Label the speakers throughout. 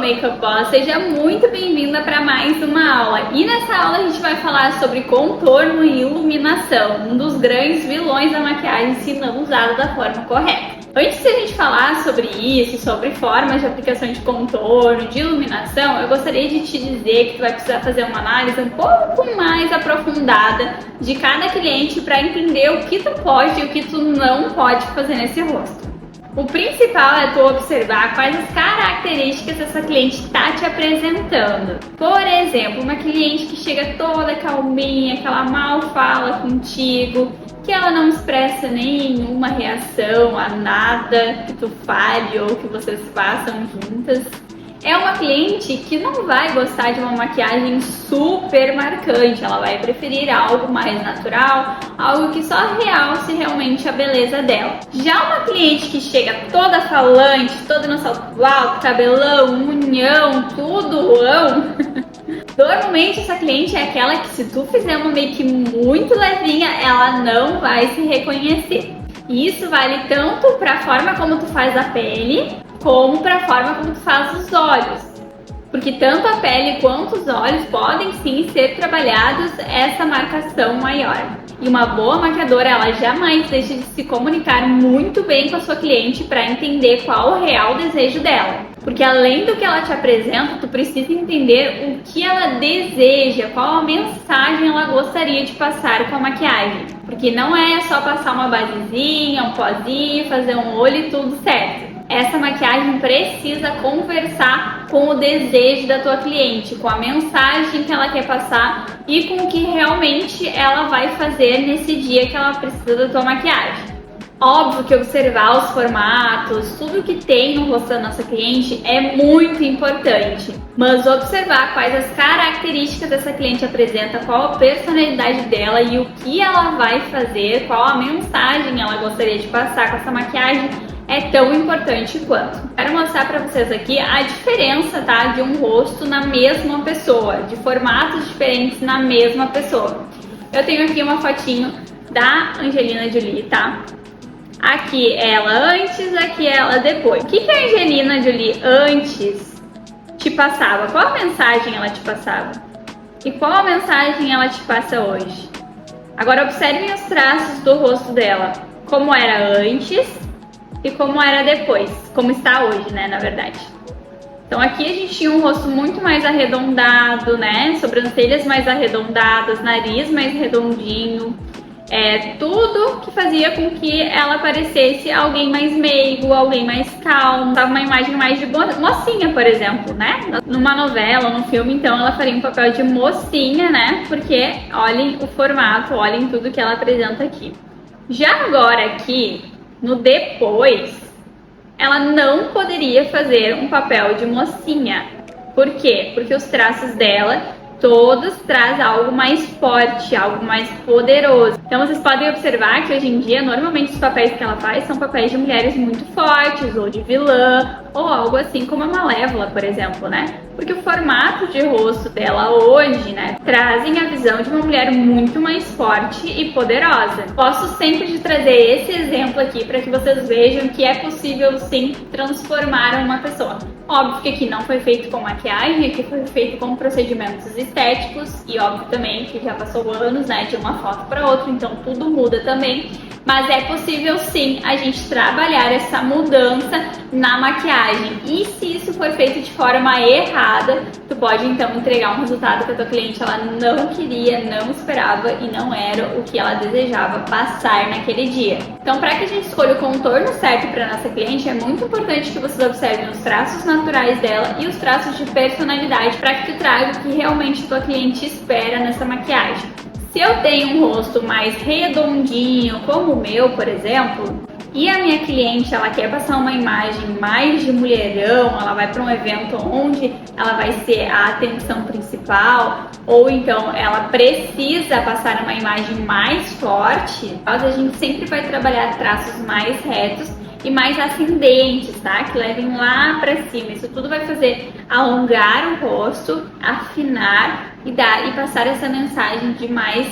Speaker 1: Makeup Boss, seja muito bem-vinda para mais uma aula. E nessa aula a gente vai falar sobre contorno e iluminação, um dos grandes vilões da maquiagem se não usado da forma correta. Antes de a gente falar sobre isso, sobre formas de aplicação de contorno, de iluminação, eu gostaria de te dizer que tu vai precisar fazer uma análise um pouco mais aprofundada de cada cliente para entender o que tu pode e o que tu não pode fazer nesse rosto. O principal é tu observar quais as características essa cliente está te apresentando. Por exemplo, uma cliente que chega toda calminha, que ela mal fala contigo, que ela não expressa nenhuma reação a nada que tu fale ou que vocês façam juntas. É uma cliente que não vai gostar de uma maquiagem super marcante, ela vai preferir algo mais natural, algo que só realce realmente a beleza dela. Já uma cliente que chega toda falante, toda no salto alto, cabelão, unhão, tudoão, normalmente essa cliente é aquela que se tu fizer uma make muito levinha, ela não vai se reconhecer. E isso vale tanto para a forma como tu faz a pele, como para a forma como tu faz os olhos. Porque tanto a pele quanto os olhos podem sim ser trabalhados essa marcação maior. E uma boa maquiadora, ela jamais deixa de se comunicar muito bem com a sua cliente para entender qual o real desejo dela. Porque além do que ela te apresenta, tu precisa entender o que ela deseja, qual a mensagem ela gostaria de passar com a maquiagem. Porque não é só passar uma basezinha, um pozinho, fazer um olho e tudo certo. Essa maquiagem precisa conversar com o desejo da tua cliente, com a mensagem que ela quer passar e com o que realmente ela vai fazer nesse dia que ela precisa da tua maquiagem. Óbvio que observar os formatos, tudo que tem no rosto da nossa cliente é muito importante, mas observar quais as características dessa cliente apresenta, qual a personalidade dela e o que ela vai fazer, qual a mensagem ela gostaria de passar com essa maquiagem é tão importante quanto. Quero mostrar para vocês aqui a diferença, tá, de um rosto na mesma pessoa, de formatos diferentes na mesma pessoa. Eu tenho aqui uma fotinho da Angelina Jolie, tá? Aqui ela antes, aqui ela depois. O que a Angelina Jolie antes te passava? Qual a mensagem ela te passava? E qual a mensagem ela te passa hoje? Agora observem os traços do rosto dela. Como era antes e como era depois. Como está hoje, né, na verdade. Então aqui a gente tinha um rosto muito mais arredondado, né? Sobrancelhas mais arredondadas, nariz mais redondinho. Tudo que fazia com que ela parecesse alguém mais meigo, alguém mais calmo. Tava uma imagem mais de mocinha, por exemplo, né? Numa novela, num filme, então ela faria um papel de mocinha, né? Porque olhem o formato, olhem tudo que ela apresenta aqui. Já agora aqui, no depois, ela não poderia fazer um papel de mocinha. Por quê? Porque os traços dela todos trazem algo mais forte, algo mais poderoso. Então vocês podem observar que hoje em dia, normalmente os papéis que ela faz são papéis de mulheres muito fortes, ou de vilã, ou algo assim como a Malévola, por exemplo, né? Porque o formato de rosto dela hoje, né, trazem a visão de uma mulher muito mais forte e poderosa. Gosto sempre de trazer esse exemplo aqui para que vocês vejam que é possível sim transformar uma pessoa. Óbvio que aqui não foi feito com maquiagem, aqui foi feito com procedimentos estéticos e óbvio também que já passou anos, né, de uma foto para outra, então tudo muda também. Mas é possível sim a gente trabalhar essa mudança na maquiagem. E se isso for feito de forma errada, tu pode então entregar um resultado que a tua cliente ela não queria, não esperava e não era o que ela desejava passar naquele dia. Então, para que a gente escolha o contorno certo para nossa cliente, é muito importante que vocês observem os traços naturais dela e os traços de personalidade para que tu traga o que realmente a tua cliente espera nessa maquiagem. Se eu tenho um rosto mais redondinho, como o meu, por exemplo, e a minha cliente ela quer passar uma imagem mais de mulherão, ela vai para um evento onde ela vai ser a atenção principal, ou então ela precisa passar uma imagem mais forte, a gente sempre vai trabalhar traços mais retos e mais ascendentes, tá? Que levem lá pra cima. Isso tudo vai fazer alongar o rosto, afinar e passar essa mensagem de mais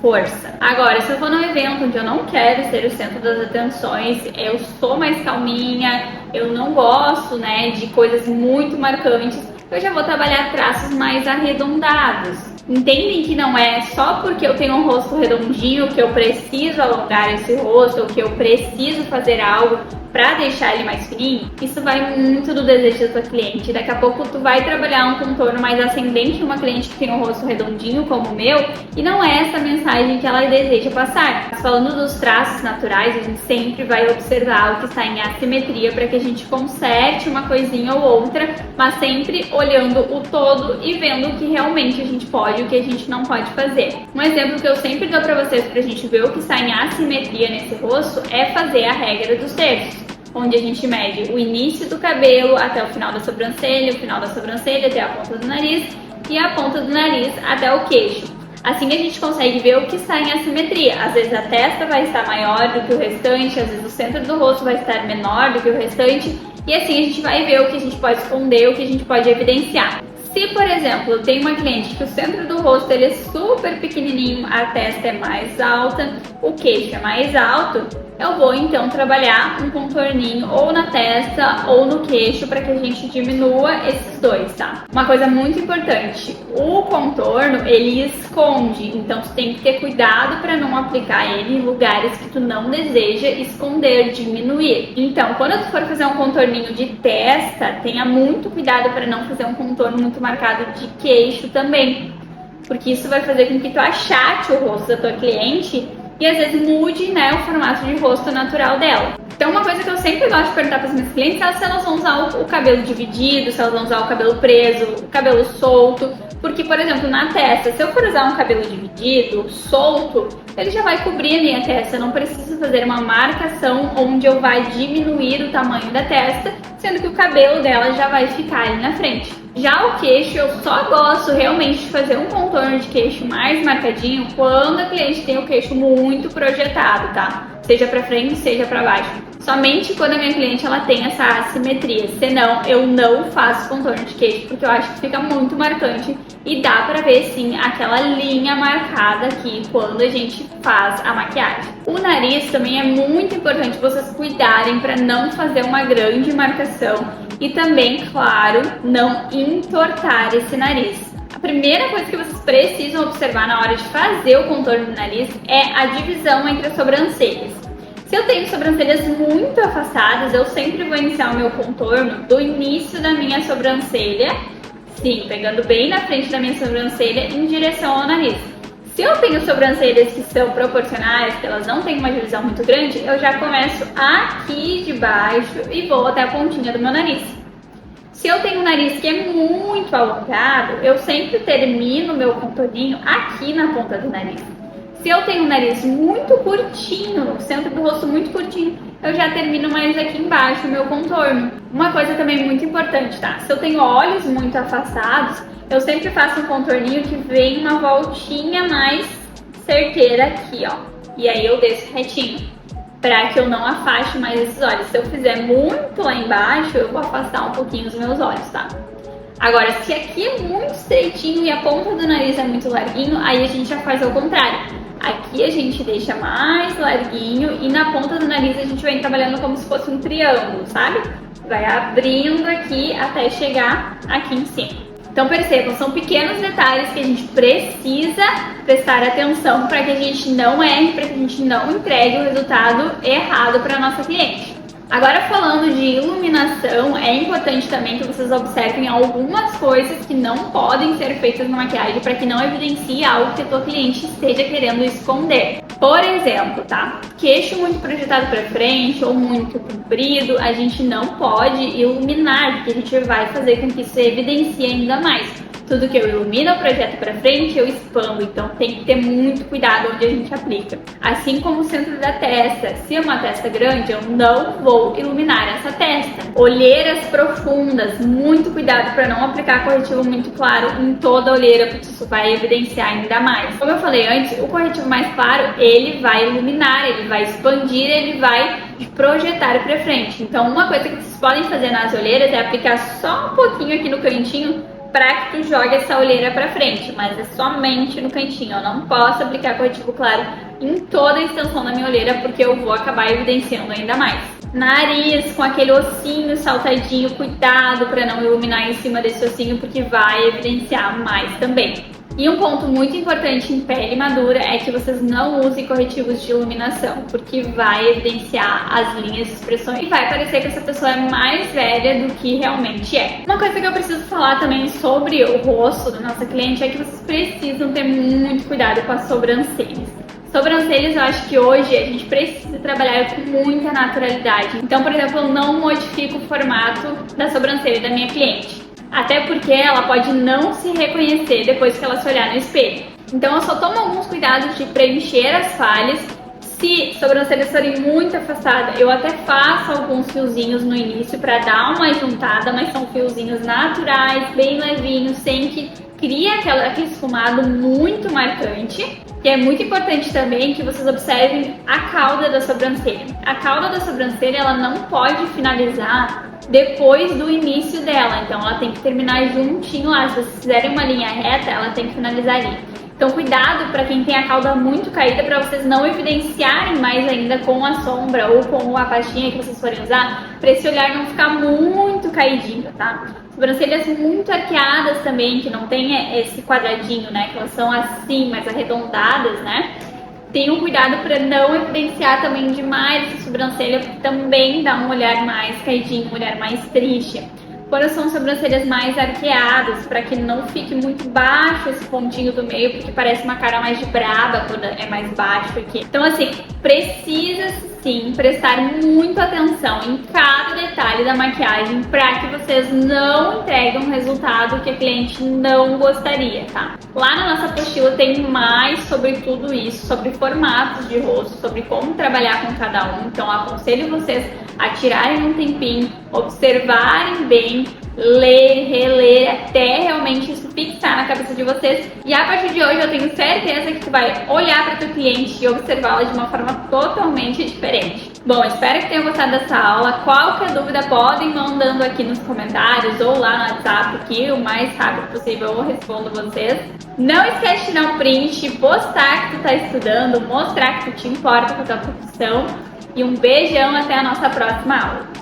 Speaker 1: força. Agora, se eu for num evento onde eu não quero ser o centro das atenções, eu sou mais calminha, eu não gosto, né, de coisas muito marcantes, eu já vou trabalhar traços mais arredondados. Entendem que não é só porque eu tenho um rosto redondinho que eu preciso alongar esse rosto ou que eu preciso fazer algo para deixar ele mais fininho. Isso vai muito do desejo da tua cliente. Daqui a pouco tu vai trabalhar um contorno mais ascendente em uma cliente que tem um rosto redondinho como o meu e não é essa mensagem que ela deseja passar. Mas falando dos traços naturais, a gente sempre vai observar o que está em assimetria para que a gente conserte uma coisinha ou outra, mas sempre olhando o todo e vendo o que realmente a gente pode e o que a gente não pode fazer. Um exemplo que eu sempre dou para vocês para a gente ver o que está em assimetria nesse rosto é fazer a regra dos terços, onde a gente mede o início do cabelo até o final da sobrancelha, o final da sobrancelha até a ponta do nariz e a ponta do nariz até o queixo. Assim a gente consegue ver o que está em assimetria. Às vezes a testa vai estar maior do que o restante, às vezes o centro do rosto vai estar menor do que o restante e assim a gente vai ver o que a gente pode esconder, o que a gente pode evidenciar. Se, por exemplo, eu tenho uma cliente que o centro do rosto ele é super pequenininho, a testa é mais alta, o queixo é mais alto, eu vou então trabalhar um contorninho ou na testa ou no queixo para que a gente diminua esses dois, tá? Uma coisa muito importante, o contorno ele esconde, então tu tem que ter cuidado para não aplicar ele em lugares que tu não deseja esconder, diminuir. Então, quando tu for fazer um contorninho de testa, tenha muito cuidado para não fazer um contorno muito marcado de queixo também, porque isso vai fazer com que tu achate o rosto da tua cliente e às vezes mude, né, o formato de rosto natural dela. Então uma coisa que eu sempre gosto de perguntar para as minhas clientes é se elas vão usar o cabelo dividido, se elas vão usar o cabelo preso, o cabelo solto, porque, por exemplo, na testa, se eu for usar um cabelo dividido, solto, ele já vai cobrir a minha testa, eu não preciso fazer uma marcação onde eu vai diminuir o tamanho da testa, sendo que o cabelo dela já vai ficar ali na frente. Já o queixo, eu só gosto realmente de fazer um contorno de queixo mais marcadinho quando a cliente tem o queixo muito projetado, tá? Seja pra frente, seja pra baixo. Somente quando a minha cliente ela tem essa assimetria. Senão, eu não faço contorno de queixo, porque eu acho que fica muito marcante e dá pra ver, sim, aquela linha marcada aqui quando a gente faz a maquiagem. O nariz também é muito importante vocês cuidarem pra não fazer uma grande marcação e também, claro, não entortar esse nariz. A primeira coisa que vocês precisam observar na hora de fazer o contorno do nariz é a divisão entre as sobrancelhas. Se eu tenho sobrancelhas muito afastadas, eu sempre vou iniciar o meu contorno do início da minha sobrancelha, sim, pegando bem na frente da minha sobrancelha em direção ao nariz. Se eu tenho sobrancelhas que são proporcionais, que elas não têm uma divisão muito grande, eu já começo aqui de baixo e vou até a pontinha do meu nariz. Se eu tenho um nariz que é muito alongado, eu sempre termino o meu contorninho aqui na ponta do nariz. Se eu tenho um nariz muito curtinho, o centro do rosto muito curtinho, eu já termino mais aqui embaixo o meu contorno. Uma coisa também muito importante, tá? Se eu tenho olhos muito afastados, eu sempre faço um contorninho que vem uma voltinha mais certeira aqui, ó. E aí eu desço retinho, para que eu não afaste mais esses olhos. Se eu fizer muito lá embaixo, eu vou afastar um pouquinho os meus olhos, tá? Agora, se aqui é muito estreitinho e a ponta do nariz é muito larguinho, aí a gente já faz ao contrário. Aqui a gente deixa mais larguinho e na ponta do nariz a gente vem trabalhando como se fosse um triângulo, sabe? Vai abrindo aqui até chegar aqui em cima. Então percebam, são pequenos detalhes que a gente precisa prestar atenção para que a gente não erre, para que a gente não entregue o resultado errado para a nossa cliente. Agora falando de iluminação, é importante também que vocês observem algumas coisas que não podem ser feitas na maquiagem para que não evidencie algo que a tua cliente esteja querendo esconder. Por exemplo, tá? Queixo muito projetado para frente ou muito comprido, a gente não pode iluminar, porque a gente vai fazer com que isso evidencie ainda mais. Tudo que eu ilumino eu projeto para frente, eu expando, então tem que ter muito cuidado onde a gente aplica. Assim como o centro da testa, se é uma testa grande, eu não vou iluminar essa testa. Olheiras profundas, muito cuidado para não aplicar corretivo muito claro em toda a olheira, porque isso vai evidenciar ainda mais. Como eu falei antes, o corretivo mais claro, ele vai iluminar, ele vai expandir, ele vai projetar para frente. Então uma coisa que vocês podem fazer nas olheiras é aplicar só um pouquinho aqui no cantinho para que tu jogue essa olheira para frente, mas é somente no cantinho. Eu não posso aplicar corretivo claro em toda a extensão da minha olheira, porque eu vou acabar evidenciando ainda mais. Nariz, com aquele ossinho saltadinho, cuidado para não iluminar em cima desse ossinho, porque vai evidenciar mais também. E um ponto muito importante em pele madura é que vocês não usem corretivos de iluminação, porque vai evidenciar as linhas de expressão e vai parecer que essa pessoa é mais velha do que realmente é. Uma coisa que eu preciso falar também sobre o rosto da nossa cliente é que vocês precisam ter muito cuidado com as sobrancelhas. Sobrancelhas, eu acho que hoje a gente precisa trabalhar com muita naturalidade. Então, por exemplo, eu não modifico o formato da sobrancelha da minha cliente. Até porque ela pode não se reconhecer depois que ela se olhar no espelho. Então eu só tomo alguns cuidados de preencher as falhas. Se sobrancelhas forem muito afastadas, eu até faço alguns fiozinhos no início para dar uma juntada, mas são fiozinhos naturais, bem levinhos, sem que crie aquele esfumado muito marcante. E é muito importante também que vocês observem a cauda da sobrancelha. A cauda da sobrancelha ela não pode finalizar depois do início dela, então ela tem que terminar juntinho lá. Se vocês fizerem uma linha reta, ela tem que finalizar ali. Então cuidado para quem tem a cauda muito caída, para vocês não evidenciarem mais ainda com a sombra ou com a pastinha que vocês forem usar, para esse olhar não ficar muito caidinho, tá? Sobrancelhas muito arqueadas também, que não tem esse quadradinho, né? Que elas são assim, mais arredondadas, né? Tenham cuidado para não evidenciar também demais essa sobrancelha, porque também dá um olhar mais caidinho, um olhar mais triste. Quando são sobrancelhas mais arqueadas, para que não fique muito baixo esse pontinho do meio, porque parece uma cara mais de braba quando é mais baixo aqui. Então assim, precisa sim prestar muita atenção em cada detalhe da maquiagem para que vocês não entreguem um resultado que a cliente não gostaria, tá? Lá na nossa apostila tem mais sobre tudo isso, sobre formatos de rosto, sobre como trabalhar com cada um. Então aconselho vocês a tirarem um tempinho, observarem bem, ler, reler, até realmente isso fixar na cabeça de vocês. E a partir de hoje eu tenho certeza que tu vai olhar para tua cliente e observá-la de uma forma totalmente diferente. Bom, espero que tenham gostado dessa aula. Qualquer dúvida podem mandando aqui nos comentários ou lá no WhatsApp, que o mais rápido possível eu respondo vocês. Não esquece de tirar um print, postar que tu tá estudando, mostrar que tu te importa com a tua profissão. E um beijão, até a nossa próxima aula.